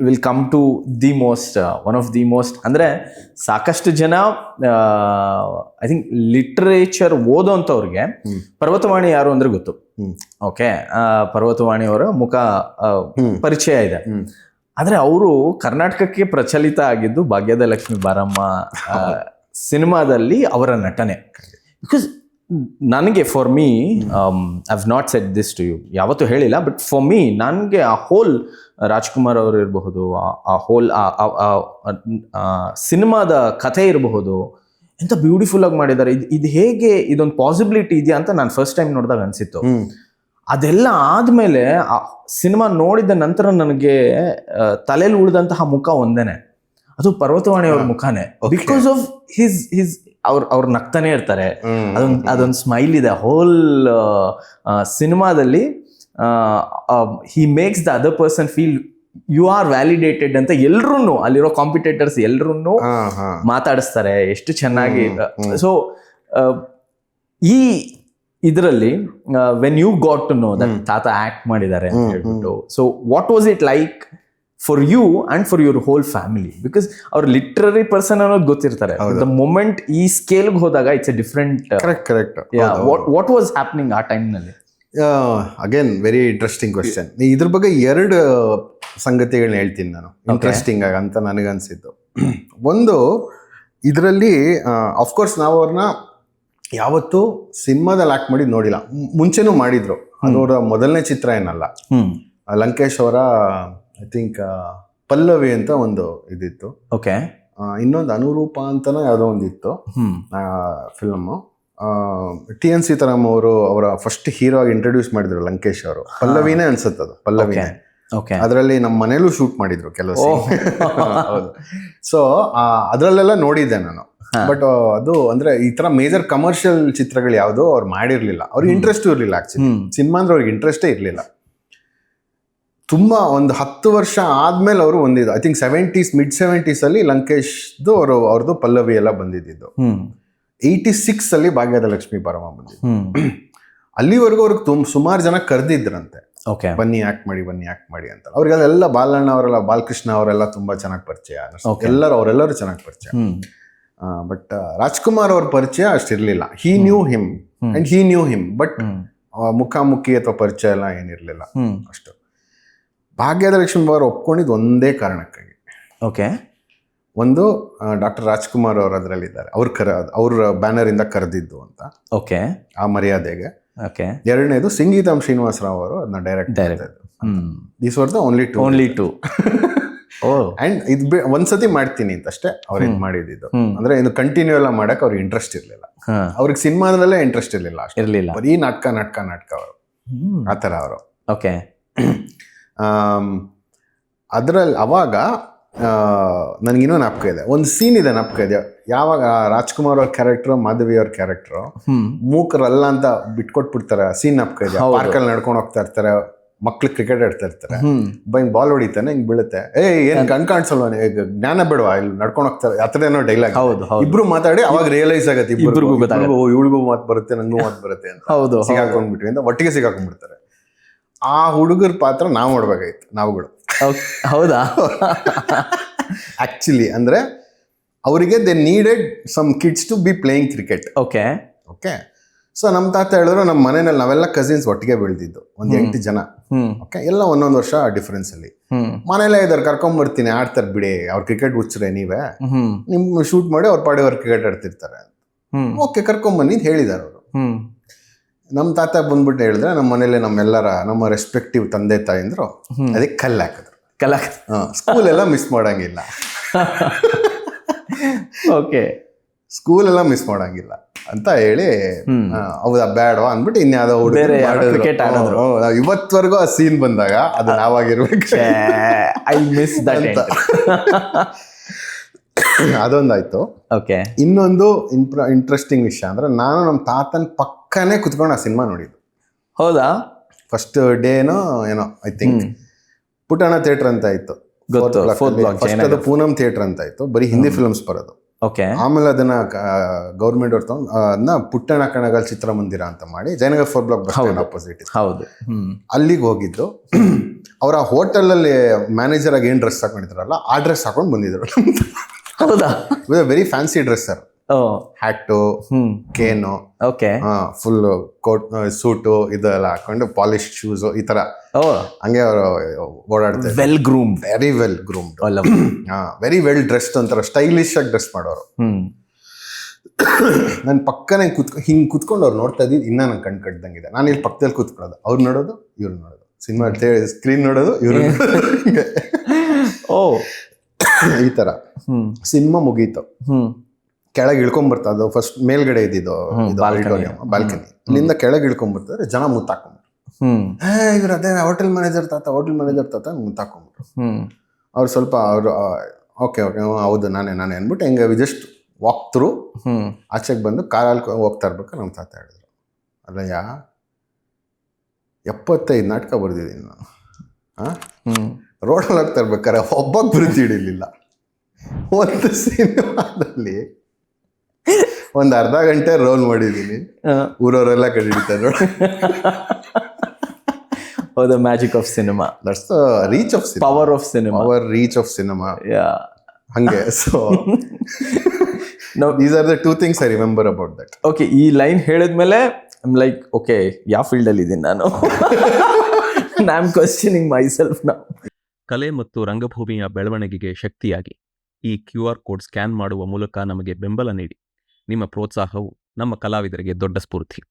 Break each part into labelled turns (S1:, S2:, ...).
S1: Will come to the most one of the most ಅಂದರೆ ಸಾಕಷ್ಟು ಜನ ಐ ಥಿಂಕ್ ಲಿಟ್ರೇಚರ್ ಓದೋಂಥವ್ರಿಗೆ ಪರ್ವತವಾಣಿ ಯಾರು ಅಂದ್ರೆ ಗೊತ್ತು. ಓಕೆ, ಪರ್ವತವಾಣಿ ಅವರ ಮುಖ ಪರಿಚಯ ಇದೆ. ಆದರೆ ಅವರು ಕರ್ನಾಟಕಕ್ಕೆ ಪ್ರಚಲಿತ ಆಗಿದ್ದು ಭಾಗ್ಯದ ಲಕ್ಷ್ಮಿ ಬಾರಮ್ಮ ಸಿನಿಮಾದಲ್ಲಿ ಅವರ ನಟನೆ. ಬಿಕಾಸ್ ನನಗೆ for me I have not said this to you, ಯಾವತ್ತೂ ಹೇಳಿಲ್ಲ, ಬಟ್ ಫಾರ್ ಮೀ ನನಗೆ ಆ ಹೋಲ್ ರಾಜ್ಕುಮಾರ್ ಅವರು ಇರಬಹುದು, ಆ ಹೋಲ್ ಸಿನಿಮಾದ ಕಥೆ ಇರಬಹುದು, ಎಂತ ಬ್ಯೂಟಿಫುಲ್ ಆಗಿ ಮಾಡಿದ್ದಾರೆ. ಇದು ಹೇಗೆ ಇದೊಂದು ಪಾಸಿಬಿಲಿಟಿ ಇದೆಯಾ ಅಂತ ನಾನು ಫಸ್ಟ್ ಟೈಮ್ ನೋಡಿದಾಗ ಅನಿಸಿತ್ತು. ಅದೆಲ್ಲ ಆದಮೇಲೆ ಆ ಸಿನಿಮಾ ನೋಡಿದ ನಂತರ ನನಗೆ ತಲೆಯಲ್ಲಿ ಉಳಿದಂತಹ ಮುಖ ಒಂದೇನೆ, ಅದು ಪರ್ವತವಾಣಿ ಅವ್ರ ಮುಖನೇ. ಬಿಕಾಸ್ ಆಫ್ ಹಿಸ್ ಅವ್ರು ನಗ್ತಾನೆ ಇರ್ತಾರೆ, ಅದೊಂದು ಸ್ಮೈಲ್ ಇದೆ ಹೋಲ್ ಸಿನಿಮಾದಲ್ಲಿ. He makes the other person feel you are validated ಅಂತ ಎಲ್ರೂ ಅಲ್ಲಿರೋ ಕಾಂಪಿಟೇಟರ್ಸ್ ಎಲ್ರೂ ಮಾತಾಡಿಸ್ತಾರೆ ಎಷ್ಟು ಚೆನ್ನಾಗಿ. ಸೊ ಈ ಇದರಲ್ಲಿ when you got to know that ತಾತ ಆಕ್ಟ್ ಮಾಡಿದ್ದಾರೆ ಅಂತ ಹೇಳ್ಬಿಟ್ಟು, so what was it like for you and for your whole family? Because ಅವ್ರು ಲಿಟ್ರರಿ ಪರ್ಸನ್ ಅನ್ನೋದು ಗೊತ್ತಿರ್ತಾರೆ. ದ ಮೊಮೆಂಟ್ ಈ ಸ್ಕೇಲ್ಗೆ ಹೋದಾಗ it's a different.
S2: Correct.
S1: What was happening ಆ ಟೈಮ್ನಲ್ಲಿ?
S2: Again very interesting question. ಇದ್ರ ಬಗ್ಗೆ 2 ಸಂಗತಿಗಳನ್ನ ಹೇಳ್ತೀನಿ ನಾನು, ಇಂಟ್ರೆಸ್ಟಿಂಗ್ ಆಗಿ ಅಂತ ನನಗನ್ಸಿದ್ದು. ಒಂದು, ಇದರಲ್ಲಿ ಅಫ್ಕೋರ್ಸ್ ನಾವು ಅವ್ರನ್ನ ಯಾವತ್ತೂ ಸಿನಿಮಾದಲ್ಲಿ ಆಕ್ಟ್ ಮಾಡಿ ನೋಡಿಲ್ಲ. ಮುಂಚೆನೂ ಮಾಡಿದ್ರು, ಅದವರ ಮೊದಲನೇ ಚಿತ್ರ ಏನಲ್ಲ. ಲಂಕೇಶ್ ಅವರ ಐ ಥಿಂಕ್ ಪಲ್ಲವಿ ಅಂತ ಒಂದು ಇದಿತ್ತು.
S1: ಓಕೆ.
S2: ಇನ್ನೊಂದು ಅನುರೂಪ ಅಂತನೋ ಯಾವುದೋ ಒಂದಿತ್ತು ಫಿಲ್ಮು. TN ಸೀತಾರಾಮ್ ಅವರು ಅವರ ಫಸ್ಟ್ ಹೀರೋ ಆಗಿ ಇಂಟ್ರೊಡ್ಯೂಸ್ ಮಾಡಿದ್ರು ಲಂಕೇಶ್ ಅವರು. ಪಲ್ಲವಿನೇ ಅನ್ಸುತ್ತೆ, ಅದು ಪಲ್ಲವಿನೇ. ಅದರಲ್ಲಿ ನಮ್ಮ ಮನೇಲೂ ಶೂಟ್ ಮಾಡಿದ್ರು ಕೆಲವು. ಸೊ ಅದರಲ್ಲೆಲ್ಲ ನೋಡಿದ್ದೆ ನಾನು. ಬಟ್ ಅದು ಅಂದ್ರೆ ಈ ತರ ಮೇಜರ್ ಕಮರ್ಷಿಯಲ್ ಚಿತ್ರಗಳು ಯಾವುದು ಅವ್ರು ಮಾಡಿರ್ಲಿಲ್ಲ. ಅವ್ರಿಗೆ ಇಂಟ್ರೆಸ್ಟ್ ಇರ್ಲಿಲ್ಲ. ಆಕ್ಚುಲಿ ಸಿನಿಮಾ ಅಂದ್ರೆ ಅವ್ರಿಗೆ ಇಂಟ್ರೆಸ್ಟೇ ಇರ್ಲಿಲ್ಲ. ತುಂಬಾ ಒಂದು 10 ವರ್ಷ ಆದ್ಮೇಲೆ ಅವರು ಒಂದಿದ್ದು, I think 70s mid 70s ಅಲ್ಲಿ ಲಂಕೇಶ್ದು ಅವ್ರದ್ದು ಪಲ್ಲವಿ ಎಲ್ಲ ಬಂದಿದ್ದು. 86 ಅಲ್ಲಿ ಭಾಗ್ಯದ ಲಕ್ಷ್ಮಿ ಬಾರಮ್ಮ ಬಂದಿದ್ದು. ಅಲ್ಲಿವರೆಗೂ ಅವ್ರಿಗೆ ಸುಮಾರು ಜನ ಕರೆದಿದ್ರಂತೆ, ಬನ್ನಿ ಆಕ್ಟ್ ಮಾಡಿ ಅಂತ. ಅವ್ರಿಗೆಲ್ಲ ಬಾಲಣ್ಣ ಅವರೆಲ್ಲ, ಬಾಲಕೃಷ್ಣ ಅವರೆಲ್ಲ ತುಂಬಾ ಚೆನ್ನಾಗಿ ಪರಿಚಯ, ಅವರೆಲ್ಲರೂ ಚೆನ್ನಾಗಿ ಪರಿಚಯ. ಬಟ್ ರಾಜ್ಕುಮಾರ್ ಅವ್ರ ಪರಿಚಯ ಅಷ್ಟಿರ್ಲಿಲ್ಲ. He knew him and he knew him, but ಮುಖಾಮುಖಿ ಅಥವಾ ಪರಿಚಯ ಎಲ್ಲ ಏನಿರ್ಲಿಲ್ಲ ಅಷ್ಟು. ಭಾಗ್ಯದ ಲಕ್ಷ್ಮಿ ಅವರು ಒಪ್ಕೊಂಡಿದ್ದು ಒಂದೇ ಕಾರಣಕ್ಕಾಗಿ.
S1: ಓಕೆ.
S2: ಒಂದು, ಡಾಕ್ಟರ್ ರಾಜ್ಕುಮಾರ್ ಅವರು ಅದರಲ್ಲಿದ್ದಾರೆ, ಅವ್ರ ಬ್ಯಾನರ್ ಇಂದ ಕರೆದಿದ್ದು ಅಂತ.
S1: ಓಕೆ. ಆ
S2: ಮರ್ಯಾದೆಗೆ.
S1: ಓಕೆ.
S2: ಎರಡನೇದು ಸಂಗೀತಂ ಶ್ರೀನಿವಾಸರಾವ್ ಅವರು ಅದನ್ನ direct. These were the only two. And ಇದು ಒಂದ್ಸತಿ ಮಾಡ್ತೀನಿ ಅಂತ ಅಷ್ಟೇ ಅವ್ರು ಇದು ಮಾಡಿದ್ದು. ಅಂದ್ರೆ ಇದು ಕಂಟಿನ್ಯೂ ಎಲ್ಲ ಮಾಡಕ್ ಅವ್ರಿಗೆ ಇಂಟ್ರೆಸ್ಟ್ ಇರ್ಲಿಲ್ಲ. ಅವ್ರಿಗೆ ಸಿನಿಮಾದಲ್ಲೇ ಇಂಟ್ರೆಸ್ಟ್ ಇರ್ಲಿಲ್ಲ, ಬರೀ ನಾಟಕ ಅವರು ಆತರ ಅವರು.
S1: ಓಕೆ.
S2: ಅದ್ರಲ್ಲಿ ಅವಾಗ ನನಗಿನ್ನೂ ಜ್ಞಾಪಕ ಇದೆ, ಒಂದು ಸೀನ್ ಇದೆ, ಜ್ಞಾಪಕ ಇದೆ. ಯಾವಾಗ ರಾಜ್ಕುಮಾರ್ ಅವ್ರ ಕ್ಯಾರೆಕ್ಟರ್, ಮಾಧವಿ ಅವ್ರ ಕ್ಯಾರೆಕ್ಟರ್ ಮೂಕರಲ್ಲ ಅಂತ ಬಿಟ್ಕೊಟ್ಬಿಡ್ತಾರೆ. ಸೀನ್ ಜ್ಞಾಪಕ ಇದೆ. ಪಾರ್ಕಲ್ಲಿ ನಡ್ಕೊಂಡು ಹೋಗ್ತಾ ಇರ್ತಾರೆ, ಮಕ್ಳು ಕ್ರಿಕೆಟ್ ಆಡ್ತಾ ಇರ್ತಾರೆ, ಹಿಂಗ್ ಬಾಲ್ ಹೊಡಿತಾನೆ, ಹಿಂಗ್ ಬೀಳುತ್ತೆ. ಏನ್ ಕಾಣಿಸಲ್ವ, ಜ್ಞಾನ ಬೇಡವಾ, ಇಲ್ಲಿ ನಡ್ಕೊಂಡು ಹೋಗ್ತಾರೆ, ಆತರ ಏನೋ ಡೈಲಾಗ್. ಇಬ್ರು ಮಾತಾಡಿ ಅವಾಗ ರಿಯಲೈಸ್ ಆಗತ್ತೆ ಇಬ್ರಿಗೂ, ಇವಳಿಗೂ ಮಾತು ಬರುತ್ತೆ, ನಂಗೂ ಮಾತು ಬರುತ್ತೆ ಅಂತ ಸಿಗಾಕೊಂಡ್ಬಿಟ್ವಿ ಅಂತ ಒಟ್ಟಿಗೆ ಸಿಗಾಕೊಂಡ್ಬಿಡ್ತಾರೆ. ಆ ಹುಡುಗರ ಪಾತ್ರ ನಾವು ಮಾಡ್ಬೇಕಾಯ್ತು, ನಾವುಗಳು.
S1: ಹೌದಾ?
S2: ಆಕ್ಚುಲಿ ಅಂದ್ರೆ ಅವರಿಗೆ they needed some kids to be playing cricket.
S1: Okay.
S2: So ನಮ್ಮ ತಾತ ಹೇಳಿದ್ರು, ನಮ್ಮ ಮನೆಯಲ್ಲಿ ನಾವೆಲ್ಲ ಕಸಿನ್ಸ್ ಒಟ್ಟಿಗೆ ಬೆಳೆದಿದ್ದು, ಒಂದು 8 ಜನ. ಓಕೆ, ಎಲ್ಲ ಒಂದೊಂದು ವರ್ಷ ಡಿಫ್ರೆನ್ಸ್ ಅಲ್ಲಿ. ಮನೇಲೇ ಇದಾರೆ, ಕರ್ಕೊಂಡ್ಬರ್ತೀನಿ, ಆಡ್ತಾರೆ ಬಿಡಿ, ಅವ್ರ ಕ್ರಿಕೆಟ್ ಹುಚ್ಚರೆ, ನೀವೇ ನಿಮ್ ಶೂಟ್ ಮಾಡಿ ಅವ್ರ ಪಾಡಿ ಅವ್ರ ಕ್ರಿಕೆಟ್ ಆಡ್ತಿರ್ತಾರೆ. ಓಕೆ, ಕರ್ಕೊಂಬನ್ನಿ ಅಂತ ಹೇಳಿದಾರೆ ಅವರು. ನಮ್ಮ ತಾತ ಬಂದ್ಬಿಟ್ಟು ಹೇಳಿದ್ರೆ, ನಮ್ಮ ಮನೇಲಿ ನಮ್ಮ ರೆಸ್ಪೆಕ್ಟಿವ್ ತಂದೆ ತಾಯಿಂದ್ರು ಅದಕ್ಕೆ ಕಲ್ಲು ಹಾಕಿದ್ರು. ಸ್ಕೂಲ್ ಎಲ್ಲ ಮಿಸ್ ಮಾಡಂಗಿಲ್ಲ.
S1: ಓಕೆ,
S2: ಸ್ಕೂಲೆಲ್ಲ ಮಿಸ್ ಮಾಡಂಗಿಲ್ಲ ಅಂತ ಹೇಳಿ, ಹೌದಾ ಬೇಡವಾ ಅಂದ್ಬಿಟ್ಟು ಇನ್ಯಾವುದೋ
S1: ಕ್ರಿಕೆಟ್ ಆಡೋದು.
S2: ಇವತ್ವರೆಗೂ ಆ ಸೀನ್ ಬಂದಾಗ ಅದು ನಾವಾಗಿರ್ಬೇಕು.
S1: I miss that.
S2: ಅದೊಂದಾಯ್ತು.
S1: ಓಕೆ.
S2: ಇನ್ನೊಂದು ಇಂಟ್ರೆಸ್ಟಿಂಗ್ ವಿಷಯ ಅಂದ್ರೆ, ನಾನು ನಮ್ಮ ತಾತನ ಪಕ್ಕನೇ ಕುತ್ಕೊಂಡು ಆ ಸಿನಿಮಾ ನೋಡಿದ್ದು.
S1: ಹೌದಾ?
S2: ಫಸ್ಟ್ ಡೇನೋ ಏನೋ ಐ ಥಿಂಕ್ ಪುಟ್ಟಣ್ಣ ಥಿಯೇಟರ್ ಅಂತ ಇತ್ತು.
S1: ಫಸ್ಟ್
S2: ಅದು ಪೂನಂ ಥಿಯೇಟರ್ ಅಂತ ಇತ್ತು, ಬರೀ ಹಿಂದಿ ಫಿಲ್ಮ್ಸ್ ಬರೋದು.
S1: ಓಕೆ.
S2: ಆಮೇಲೆ ಅದನ್ನ ಗೌರ್ಮೆಂಟ್ ಅವ್ರು ತಗೊಂಡು ಅದನ್ನ ಪುಟ್ಟಣ ಕಣಗಲ್ ಚಿತ್ರಮಂದಿರ ಅಂತ ಮಾಡಿ Jayanagar 4 block bus stand opposite
S1: ಹೌದು.
S2: ಅಲ್ಲಿಗೆ ಹೋಗಿದ್ದು. ಅವರ ಹೋಟೆಲ್ ಅಲ್ಲಿ ಮ್ಯಾನೇಜರ್ ಆಗಿ ಏನ್ ಡ್ರೆಸ್ ಹಾಕೊಂಡಿದ್ರಲ್ಲ ಆ ಡ್ರೆಸ್ ಹಾಕೊಂಡು ಬಂದಿದ್ರು.
S1: ಹೌದಾ?
S2: Very fancy dress sir. Hat, cane,
S1: okay,
S2: full coat, suit ಇದೆಲ್ಲ ಹಾಕೊಂಡು ಪಾಲಿಶ್ ಶೂಸ್ ಈ ತರ ಹಂಗೆ ಅವರು ಓಡಾಡ್ತಾರೆ.
S1: Well groom,
S2: very well groomed, very well dressed ಅಂತಾರೆ, ಸ್ಟೈಲಿಶ್ ಆಗಿ ಡ್ರೆಸ್ ಮಾಡೋರು. ನನ್ನ ಪಕ್ಕನೇ ಹಿಂಗ್ ಕುತ್ಕೊಂಡು ಅವ್ರು ನೋಡ್ತಾ ಇದ್ದಿದ್ದು ಇನ್ನ ನಂಗೆ ಕಣ್ ಕಟ್ದಂಗಿದೆ. ನಾನು ಇಲ್ಲಿ ಪಕ್ಕದಲ್ಲಿ ಕೂತ್ಕೊಳ್ಳೋದು, ಅವ್ರು ನೋಡೋದು, ಇವ್ರು ನೋಡೋದು, ಸಿನಿಮಾ ಸ್ಕ್ರೀನ್ ನೋಡೋದು, ಇವ್ರು ಈ ತರ. ಸಿನಿಮಾ ಮುಗೀತು, ಕೆಳಗೆ ಇಳ್ಕೊಂಡ್ಬರ್ತಾ, ಅದು ಫಸ್ಟ್ ಮೇಲ್ಗಡೆ ಇದ್ದಿದ್ದು ಬಾಲ್ಕನಿ, ಅಲ್ಲಿಂದ ಕೆಳಗೆ ಇಳ್ಕೊಂಡ್ಬರ್ತಾರೆ ಜನ ಮುತ್ತಾಕೊಂಡ್ರು. ಇವ್ರು ಅದೇ ಹೋಟೆಲ್ ಮ್ಯಾನೇಜರ್ ತಾತ ಮುತ್ತಾಕೊಂಡ್ರು. ಅವ್ರು ಸ್ವಲ್ಪ ಅವರು ಓಕೆ ಹೌದು ನಾನೇ ಅಂದ್ಬಿಟ್ಟು ಹೆಂಗೆ ಜಸ್ಟ್ ವಾಕ್ ಥ್ರೂ ಆಚೆಗೆ ಬಂದು ಕಾರಲ್ಲಿ ಹೋಗ್ತಾ ಇರ್ಬೇಕು. ನಮ್ಮ ತಾತ ಹೇಳಿದ್ರು, ಅಲ್ಲಯ್ಯ 75 ನಾಟಕ ಬರ್ದಿದ್ದೀನಿ ನಾನು, ರೋಡಲ್ಲಿ ಹೋಗ್ತಾ ಇರ್ಬೇಕಾರೆ ಒಬ್ಬಕ್ಕೆ ಬರೀತಿ ಹಿಡಿಲಿಲ್ಲ. ಒಂದು ಸಿನಿಮಾದಲ್ಲಿ ಒಂದು ಅರ್ಧ ಗಂಟೆ ರೋಲ್ ಮಾಡಿದ್ದೀನಿ, ಊರವರೆಲ್ಲ ಕಂಡಿಡಿತಾರೆ ನೋಡಿ.
S1: The magic of cinema,
S2: that's the reach of cinema,
S1: power of cinema,
S2: power reach of cinema. ಹಂಗೆ. So these are the 2 things I remember about that.
S1: Okay, ಈ ಲೈನ್ ಹೇಳಿದ್ಮೇಲೆ ಲೈಕ್ ಓಕೆ, ಯಾವ ಫೀಲ್ಡ್ ಅಲ್ಲಿ ಇದ್ದೀನಿ ನಾನು? I am questioning myself now.
S3: ಕಲೆ ಮತ್ತು ರಂಗಭೂಮಿಯ ಬೆಳವಣಿಗೆಗೆ ಶಕ್ತಿಯಾಗಿ ಈ QR ಕೋಡ್ ಸ್ಕ್ಯಾನ್ ಮಾಡುವ ಮೂಲಕ ನಮಗೆ ಬೆಂಬಲ ನೀಡಿ. ನಿಮ್ಮ ಪ್ರೋತ್ಸಾಹವು ನಮ್ಮ ಕಲಾವಿದರಿಗೆ ದೊಡ್ಡ ಸ್ಫೂರ್ತಿ.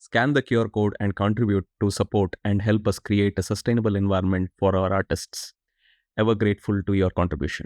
S3: Scan the QR code and contribute to support and help us create a sustainable environment for our artists. Ever grateful to your contribution.